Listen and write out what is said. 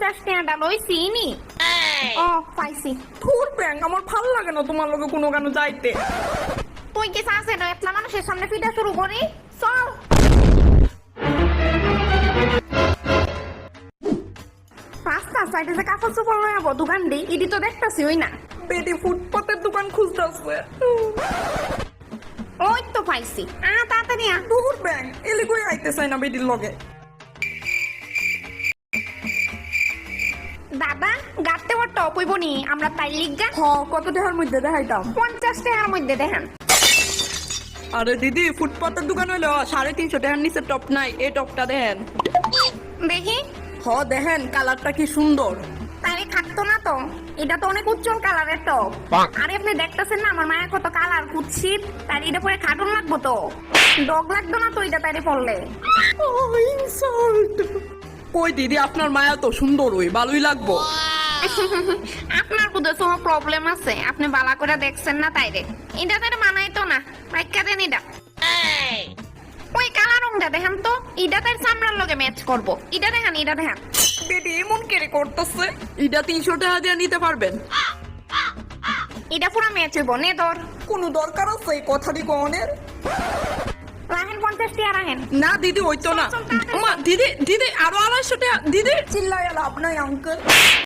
টাকা লইছি নি। ও পাইছি। ধুর ব্যাংক, আমার ভাল লাগে না তোমার লগে কোনো কেন যাইতে। তুই কি চাষে এতলা মানুষের সামনে পিঠা শুরু করি? চল। রাস্তা সাইডে যে কাপড় চোপড় লয়ে যাবো দোকান দিই, ইডি তো দেখতাছি ওই না। বেটি ফুটপাতের দোকান খুঁজতেছে। ওই তো পাইছি। তাড়াতাড়ি আ। ধুর ব্যাংক, এলি কই আইতে চাই না বেটির লগে। দাদা গাতে ওর টপ হইব নি, আমরা তাই লিগা হ, কত টাকার মধ্যে দেখাইতাম? 50 টাকার মধ্যে দেখেন। আরে দিদি, ফুটপাতের দোকান হইলো 350 টাকার নিচে টপ নাই, এই টপটা দেখেন। দেখি। হ দেখেন, কালারটা কি সুন্দর। তাই থাকতো না তো, এটা তো অনেক উজ্জ্বল কালারের টপ। আরে আপনি দেখতেছেন না আমার মায়ের কত কালার কুৎসিত, তাই এটা পরে খাটুন লাগবো তো। ডগ লাগতো না তো এটা তাইরে পড়লে। ইনসাল্ট। কই দিদি, আপনার মায়া তো সুন্দর, ওই ভালোই লাগবো। আপনার বুধ কোনো প্রবলেম আছে, আপনি বালা করে দেখছেন না তাইরে। এটা তাইরে মানাই তো না, রাইখা দেন এটা। ওই কালার রংটা দেখেন তো, এটা তার চামড়ার লগে ম্যাচ করবো। এটা দেখেন, এটা দেখেন। বেটি এমন কেড়ে করতেছে। এটা 300 টাকা দিয়ে নিতে পারবেন? এটা পুরো ম্যাচ হইব নে তোর। কোনো দরকার আছে এই কথাটি কনের? রাহেন 50 টাকা রাহেন। না দিদি, ওই তো না। চল, চল, তাড়াতাড়ি। মা দিদি দিদি, আরো 250 টাকা দিদি। চিল্লায় লাভ নাই আঙ্কেল।